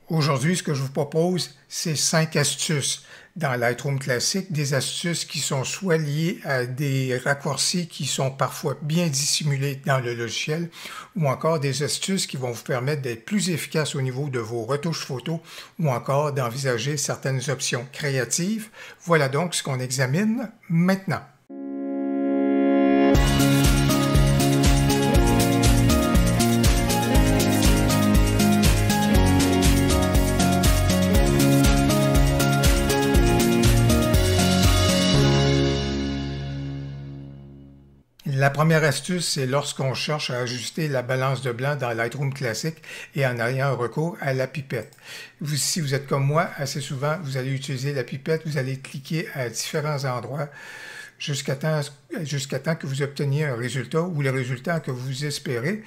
Aujourd'hui, ce que je vous propose, c'est 5 astuces dans Lightroom Classic, des astuces qui sont soit liées à des raccourcis qui sont parfois bien dissimulés dans le logiciel, ou encore des astuces qui vont vous permettre d'être plus efficace au niveau de vos retouches photos, ou encore d'envisager certaines options créatives. Voilà donc ce qu'on examine maintenant. La première astuce, c'est lorsqu'on cherche à ajuster la balance de blanc dans Lightroom Classic et en ayant recours à la pipette. Si vous êtes comme moi, assez souvent, vous allez utiliser la pipette, vous allez cliquer à différents endroits jusqu'à temps que vous obteniez un résultat ou le résultat que vous espérez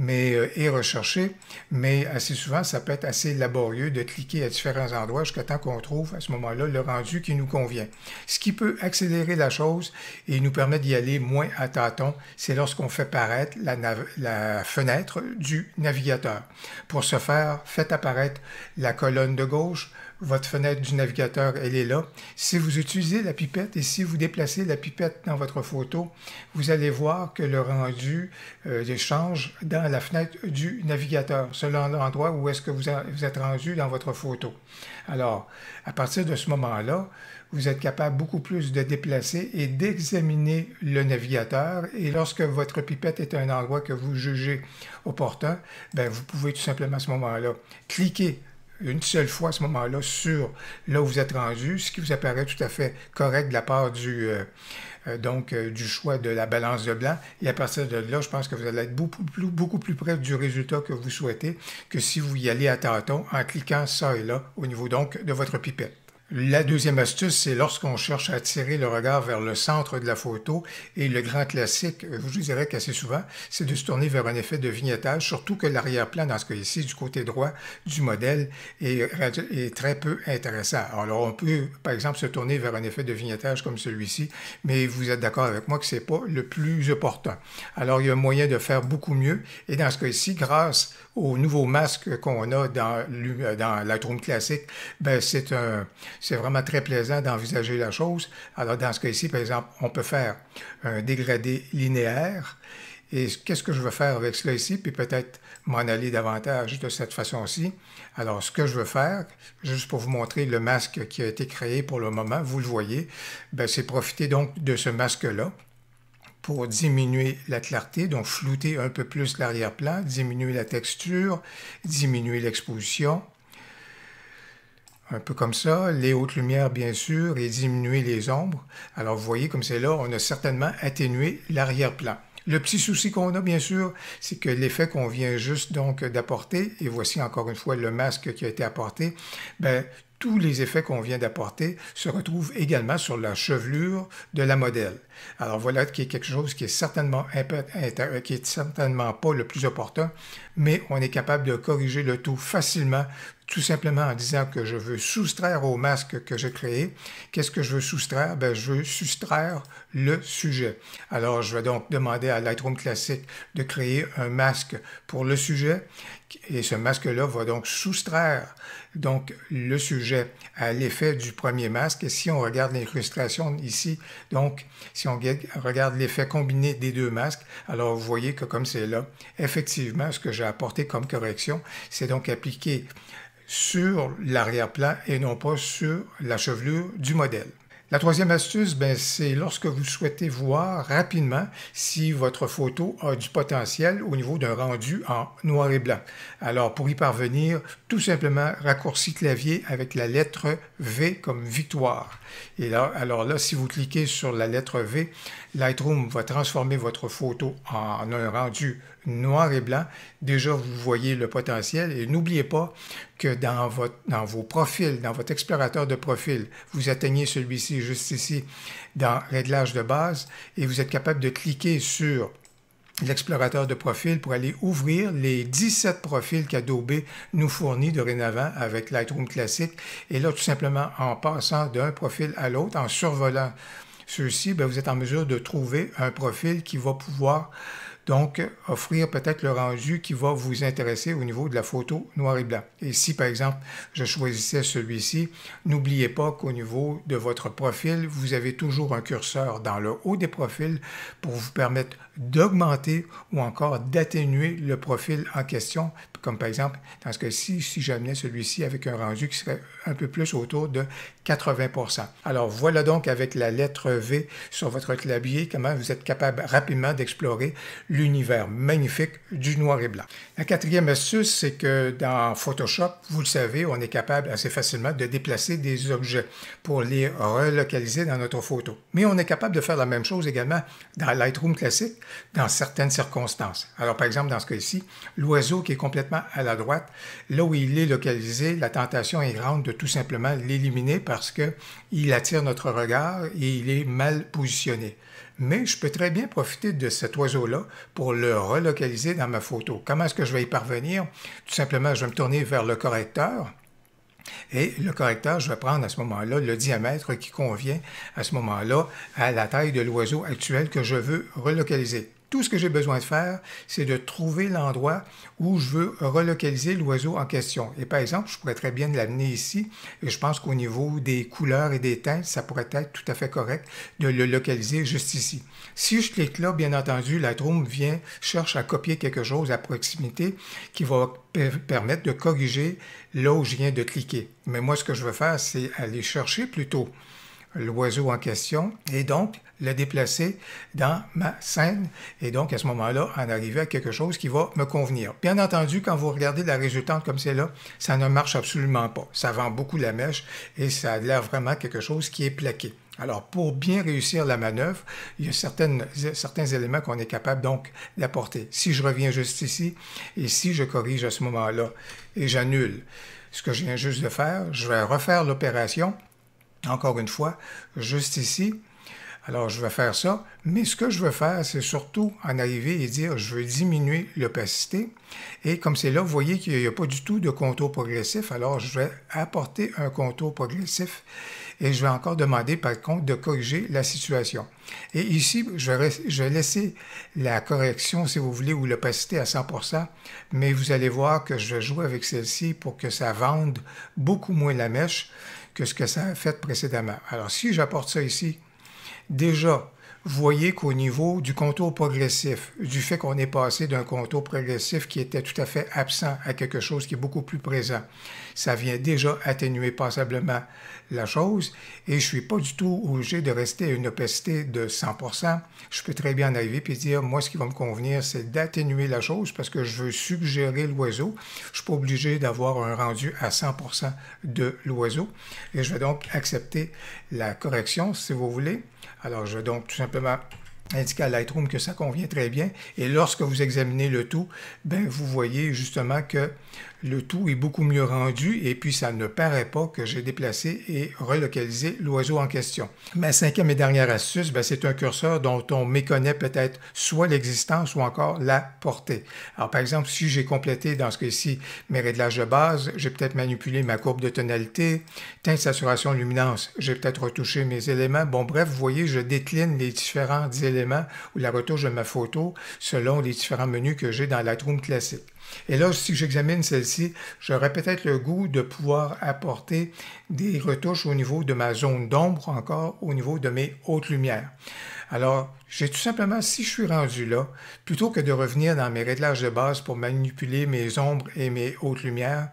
et recherché. Mais assez souvent, ça peut être assez laborieux de cliquer à différents endroits jusqu'à temps qu'on trouve à ce moment-là le rendu qui nous convient. Ce qui peut accélérer la chose et nous permettre d'y aller moins à tâtons, c'est lorsqu'on fait paraître la fenêtre du navigateur. Pour ce faire, faites apparaître la colonne de gauche. Votre fenêtre du navigateur, elle est là. Si vous utilisez la pipette et si vous déplacez la pipette dans votre photo, vous allez voir que le rendu change dans la fenêtre du navigateur, selon l'endroit où est-ce que vous êtes rendu dans votre photo. Alors, à partir de ce moment-là, vous êtes capable beaucoup plus de déplacer et d'examiner le navigateur. Et lorsque votre pipette est à un endroit que vous jugez opportun, bien, vous pouvez tout simplement à ce moment-là cliquer une seule fois à ce moment-là sur là où vous êtes rendu, ce qui vous apparaît tout à fait correct de la part du choix de la balance de blanc. Et à partir de là, je pense que vous allez être beaucoup plus près du résultat que vous souhaitez que si vous y allez à tâtons en cliquant ça et là au niveau donc de votre pipette. La deuxième astuce, c'est lorsqu'on cherche à attirer le regard vers le centre de la photo et le grand classique, je vous dirais qu'assez souvent, c'est de se tourner vers un effet de vignettage, surtout que l'arrière-plan, dans ce cas ici, du côté droit du modèle, est très peu intéressant. Alors, on peut, par exemple, se tourner vers un effet de vignettage comme celui-ci, mais vous êtes d'accord avec moi que ce n'est pas le plus opportun. Alors, il y a un moyen de faire beaucoup mieux, et dans ce cas ici, grâce au nouveau masque qu'on a dans Lightroom Classic, ben c'est vraiment très plaisant d'envisager la chose. Alors, dans ce cas-ci, par exemple, on peut faire un dégradé linéaire. Et qu'est-ce que je veux faire avec cela ici? Puis peut-être m'en aller davantage de cette façon-ci. Alors, ce que je veux faire, juste pour vous montrer le masque qui a été créé pour le moment, vous le voyez, c'est profiter donc de ce masque-là pour diminuer la clarté, donc flouter un peu plus l'arrière-plan, diminuer la texture, diminuer l'exposition. Un peu comme ça, les hautes lumières bien sûr, et diminuer les ombres. Alors vous voyez comme c'est là, on a certainement atténué l'arrière-plan. Le petit souci qu'on a bien sûr, c'est que l'effet qu'on vient juste donc d'apporter, et voici encore une fois le masque qui a été apporté, tous les effets qu'on vient d'apporter se retrouvent également sur la chevelure de la modèle. Alors voilà qui est quelque chose qui est certainement pas le plus opportun, mais on est capable de corriger le tout facilement, tout simplement en disant que je veux soustraire au masque que j'ai créé. Qu'est-ce que je veux soustraire? Je veux soustraire le sujet. Alors, je vais donc demander à Lightroom Classic de créer un masque pour le sujet. Et ce masque-là va donc soustraire le sujet à l'effet du premier masque. Et si on regarde l'incrustation ici, donc si on regarde l'effet combiné des deux masques, alors vous voyez que comme c'est là, effectivement, ce que j'ai apporté comme correction, c'est donc appliqué sur l'arrière-plan et non pas sur la chevelure du modèle. La troisième astuce, c'est lorsque vous souhaitez voir rapidement si votre photo a du potentiel au niveau d'un rendu en noir et blanc. Alors, pour y parvenir, tout simplement, raccourci clavier avec la lettre V comme victoire. Et là, alors là, si vous cliquez sur la lettre V, Lightroom va transformer votre photo en un rendu noir et blanc. Déjà, vous voyez le potentiel. Et n'oubliez pas que dans vos profils, dans votre explorateur de profil, vous atteignez celui-ci juste ici dans Réglages de base et vous êtes capable de cliquer sur l'explorateur de profil pour aller ouvrir les 17 profils qu'Adobe nous fournit dorénavant avec Lightroom Classic. Et là, tout simplement, en passant d'un profil à l'autre, en survolant ceux-ci, vous êtes en mesure de trouver un profil qui va pouvoir donc offrir peut-être le rendu qui va vous intéresser au niveau de la photo noir et blanc. Et si par exemple je choisissais celui-ci, n'oubliez pas qu'au niveau de votre profil, vous avez toujours un curseur dans le haut des profils pour vous permettre d'augmenter ou encore d'atténuer le profil en question, comme par exemple dans ce cas-ci, si j'amenais celui-ci avec un rendu qui serait un peu plus autour de 80%. Alors voilà donc avec la lettre V sur votre clavier comment vous êtes capable rapidement d'explorer l'univers magnifique du noir et blanc. La quatrième astuce, c'est que dans Photoshop, vous le savez, on est capable assez facilement de déplacer des objets pour les relocaliser dans notre photo. Mais on est capable de faire la même chose également dans Lightroom classique dans certaines circonstances. Alors par exemple, dans ce cas-ci, l'oiseau qui est complètement à la droite, là où il est localisé, la tentation est grande de tout simplement l'éliminer parce qu'il attire notre regard et il est mal positionné. Mais je peux très bien profiter de cet oiseau-là pour le relocaliser dans ma photo. Comment est-ce que je vais y parvenir? Tout simplement, je vais me tourner vers le correcteur. Et le correcteur, je vais prendre à ce moment-là le diamètre qui convient à ce moment-là à la taille de l'oiseau actuel que je veux relocaliser. Tout ce que j'ai besoin de faire, c'est de trouver l'endroit où je veux relocaliser l'oiseau en question. Et par exemple, je pourrais très bien l'amener ici, et je pense qu'au niveau des couleurs et des teintes, ça pourrait être tout à fait correct de le localiser juste ici. Si je clique là, bien entendu, Lightroom cherche à copier quelque chose à proximité qui va permettre de corriger là où je viens de cliquer. Mais moi, ce que je veux faire, c'est aller chercher plutôt l'oiseau en question et donc le déplacer dans ma scène et donc à ce moment-là en arriver à quelque chose qui va me convenir. Bien entendu, quand vous regardez la résultante comme c'est là, ça ne marche absolument pas. Ça vend beaucoup la mèche et ça a l'air vraiment quelque chose qui est plaqué. Alors, pour bien réussir la manœuvre, il y a certains éléments qu'on est capable donc d'apporter. Si je reviens juste ici et si je corrige à ce moment-là et j'annule ce que je viens juste de faire, je vais refaire l'opération. Encore une fois, juste ici. Alors, je vais faire ça, mais ce que je veux faire, c'est surtout en arriver et dire je veux diminuer l'opacité. Et comme c'est là, vous voyez qu'il n'y a pas du tout de contour progressif, alors je vais apporter un contour progressif et je vais encore demander par contre de corriger la situation. Et ici, je vais laisser la correction, si vous voulez, ou l'opacité à 100%, mais vous allez voir que je vais jouer avec celle-ci pour que ça vende beaucoup moins la mèche que ce que ça a fait précédemment. Alors, si j'apporte ça ici, déjà, vous voyez qu'au niveau du contour progressif, du fait qu'on est passé d'un contour progressif qui était tout à fait absent à quelque chose qui est beaucoup plus présent, ça vient déjà atténuer passablement la chose et je ne suis pas du tout obligé de rester à une opacité de 100%. Je peux très bien en arriver et dire, moi, ce qui va me convenir, c'est d'atténuer la chose parce que je veux suggérer l'oiseau. Je ne suis pas obligé d'avoir un rendu à 100% de l'oiseau et je vais donc accepter la correction, si vous voulez. Alors, je vais donc tout simplement indiquer à Lightroom que ça convient très bien. Et lorsque vous examinez le tout, ben, vous voyez justement que le tout est beaucoup mieux rendu et puis ça ne paraît pas que j'ai déplacé et relocalisé l'oiseau en question. Ma cinquième et dernière astuce, ben, c'est un curseur dont on méconnaît peut-être soit l'existence ou encore la portée. Alors par exemple, si j'ai complété dans ce cas-ci mes réglages de base, j'ai peut-être manipulé ma courbe de tonalité, teinte, saturation, luminance, j'ai peut-être retouché mes éléments. Bon bref, vous voyez, je décline les différents éléments ou la retouche de ma photo selon les différents menus que j'ai dans Lightroom classique. Et là, si j'examine celle-ci, j'aurais peut-être le goût de pouvoir apporter des retouches au niveau de ma zone d'ombre, encore au niveau de mes hautes lumières. Alors, j'ai tout simplement, si je suis rendu là, plutôt que de revenir dans mes réglages de base pour manipuler mes ombres et mes hautes lumières,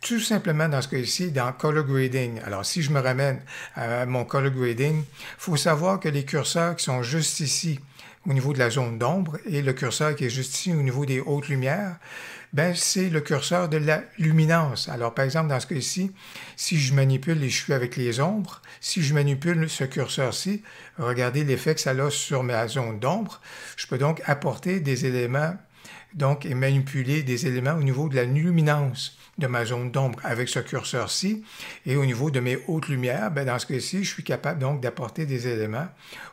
tout simplement dans ce cas-ci, dans Color Grading. Alors, si je me ramène à mon Color Grading, il faut savoir que les curseurs qui sont juste ici, au niveau de la zone d'ombre, et le curseur qui est juste ici au niveau des hautes lumières, ben, c'est le curseur de la luminance. Alors, par exemple, dans ce cas-ci, si je manipule et je suis avec les ombres, si je manipule ce curseur-ci, regardez l'effet que ça a sur ma zone d'ombre, je peux donc apporter des éléments donc, et manipuler des éléments au niveau de la luminance de ma zone d'ombre avec ce curseur-ci. Et au niveau de mes hautes lumières, ben, dans ce cas-ci, je suis capable donc d'apporter des éléments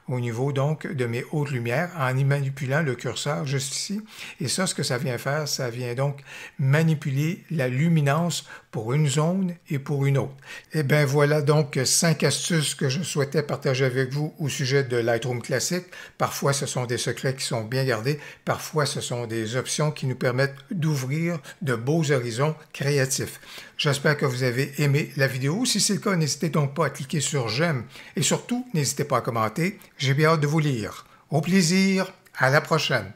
au niveau donc de mes hautes lumières en y manipulant le curseur juste ici. Et ça, ce que ça vient faire, ça vient donc manipuler la luminance pour une zone et pour une autre. Et bien voilà donc 5 astuces que je souhaitais partager avec vous au sujet de Lightroom classique. Parfois ce sont des secrets qui sont bien gardés, parfois ce sont des options qui nous permettent d'ouvrir de beaux horizons créatifs. J'espère que vous avez aimé la vidéo. Si c'est le cas, n'hésitez donc pas à cliquer sur j'aime et surtout n'hésitez pas à commenter. J'ai bien hâte de vous lire. Au plaisir, à la prochaine.